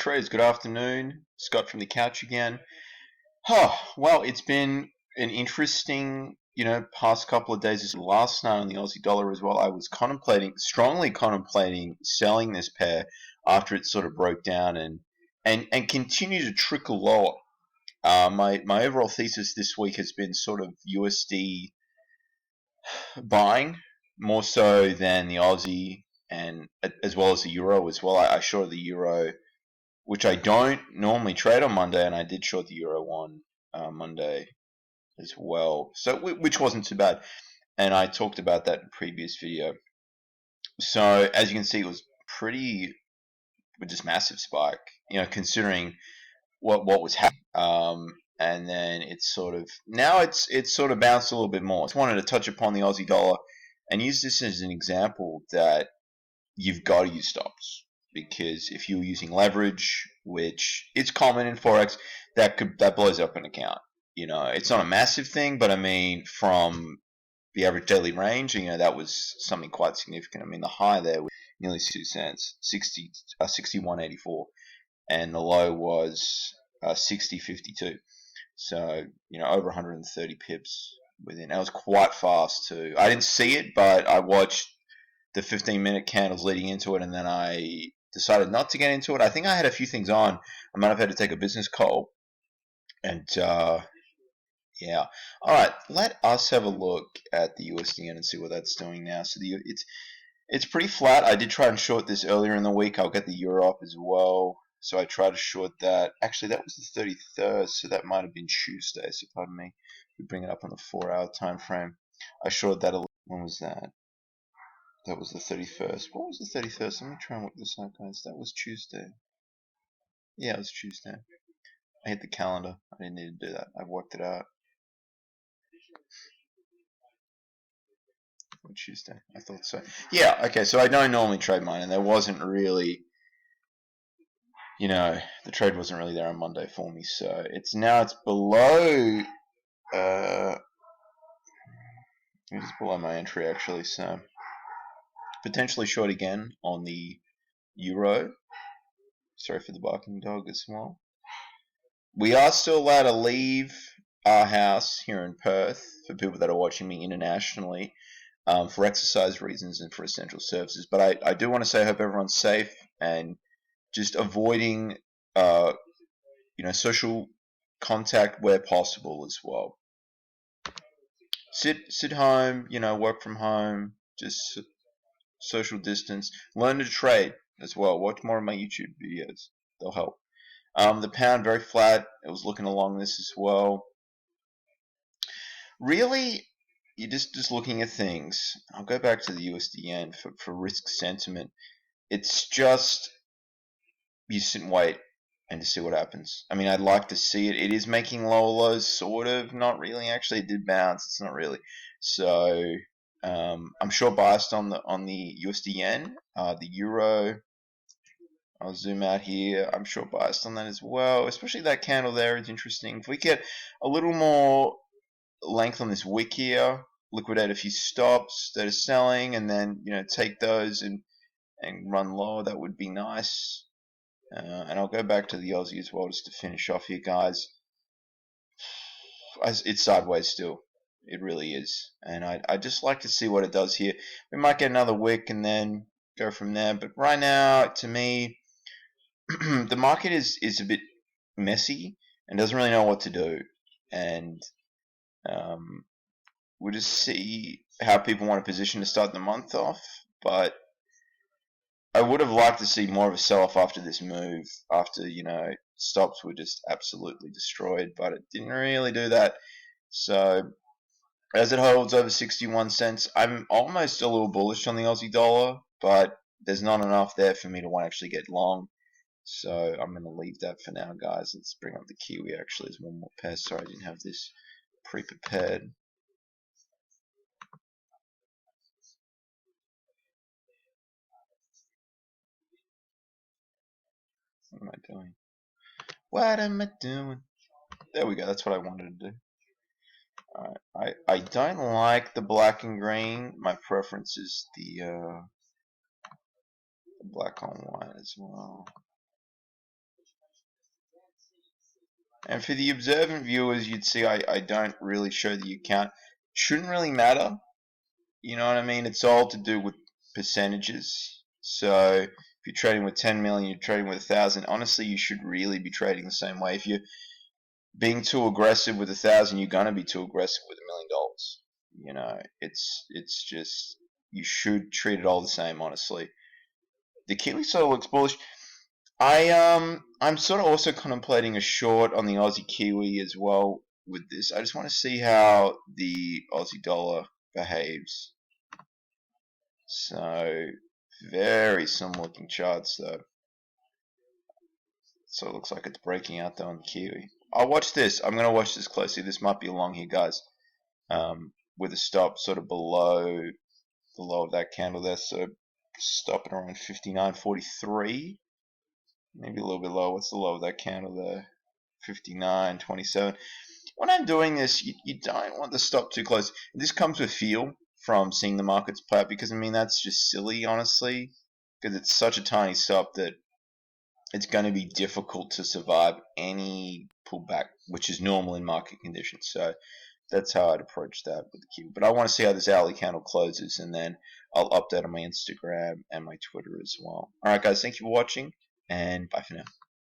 traders, good afternoon. Scott from the couch again. Oh, well, it's been an interesting, past couple of days. Last night on the Aussie dollar as well, I was strongly contemplating selling this pair after it sort of broke down and continue to trickle lower. My overall thesis this week has been sort of USD buying more so than the Aussie and as well as the Euro as well. I shorted the Euro, which I don't normally trade on Monday, and I did short the Euro on Monday as well, so which wasn't too bad, and I talked about that in a previous video. So as you can see, it was just massive spike, considering what was happening. And then it's sort of bounced a little bit more. I just wanted to touch upon the Aussie dollar and use this as an example that you've got to use stops, because if you're using leverage, which is common in Forex, that blows up an account. It's not a massive thing, but I mean, from the average daily range, that was something quite significant. I mean, the high there was nearly 2 cents, 61.84, and the low was 60.52. So, over 130 pips within. That was quite fast too. I didn't see it, but I watched the 15-minute candles leading into it, and then I decided not to get into it. I think I had a few things on. I might have had to take a business call, and yeah. All right, let us have a look at the USDN and see what that's doing now. So it's pretty flat. I did try and short this earlier in the week. I'll get the Euro up as well. So I tried to short that. Actually, that was the 33rd, so that might have been Tuesday. So pardon me. We bring it up on the 4-hour time frame. I shorted that. When was that? That was the 31st. What was the 31st? Let me try and work this out, guys. That was Tuesday. Yeah, it was Tuesday. I hit the calendar. I didn't need to do that. I've worked it out. Tuesday. I thought so. Yeah, okay, so I don't normally trade mine, and there wasn't really, the trade wasn't really there on Monday for me, so it's below, it's below my entry actually, so potentially short again on the Euro. Sorry for the barking dog as well. We are still allowed to leave our house here in Perth for people that are watching me internationally. For exercise reasons and for essential services. But I do want to say I hope everyone's safe and just avoiding, social contact where possible as well. Sit home, work from home, just social distance. Learn to trade as well. Watch more of my YouTube videos. They'll help. The pound, very flat. It was looking along this as well. Really, you're just looking at things. I'll go back to the USD for risk sentiment. It's just you sit and wait and to see what happens. I mean, I'd like to see it. It is making lower lows, sort of. Not really. Actually, it did bounce. It's not really. So I'm sure biased on the USD yen, the euro. I'll zoom out here. I'm sure biased on that as well. Especially that candle there is interesting. If we get a little more length on this wick here, liquidate a few stops that are selling, and then take those and run lower, that would be nice. And I'll go back to the Aussie as well just to finish off here, guys. It's sideways still. It really is, and I just like to see what it does here. We might get another wick and then go from there, but right now, to me, the market is a bit messy and doesn't really know what to do, and we'll just see how people want to position to start the month off. But I would have liked to see more of a sell-off after this move, after, stops were just absolutely destroyed, but it didn't really do that. So, as it holds over 61 cents, I'm almost a little bullish on the Aussie dollar, but there's not enough there for me to want to actually get long. So, I'm going to leave that for now, guys. Let's bring up the Kiwi, actually. There's one more pair. Sorry, I didn't have this pre-prepared. What am I doing? What am I doing? There we go. That's what I wanted to do. Alright. I don't like the black and green. My preference is the black on white as well. And for the observant viewers, you'd see I don't really show the account. Shouldn't really matter. You know what I mean? It's all to do with percentages. So if you're trading with 10 million, you're trading with 1,000. Honestly, you should really be trading the same way. If you're being too aggressive with 1,000, you're gonna be too aggressive with $1 million. You know, it's just you should treat it all the same. Honestly, the Kiwi sort of looks bullish. I'm sort of also contemplating a short on the Aussie Kiwi as well with this. I just want to see how the Aussie dollar behaves. So very similar looking charts though. So it looks like it's breaking out though on the Kiwi. I'll watch this. I'm gonna watch this closely. This might be long here, guys. With a stop sort of below the low of that candle there. So stopping around 59.43. Maybe a little bit lower. What's the low of that candle there? 59.27. When I'm doing this, you don't want the stop too close. This comes with feel from seeing the markets play out because, I mean, that's just silly, honestly, because it's such a tiny stop that it's going to be difficult to survive any pullback, which is normal in market conditions. So that's how I'd approach that with the Q. But I want to see how this hourly candle closes, and then I'll update on my Instagram and my Twitter as well. All right, guys, thank you for watching, and bye for now.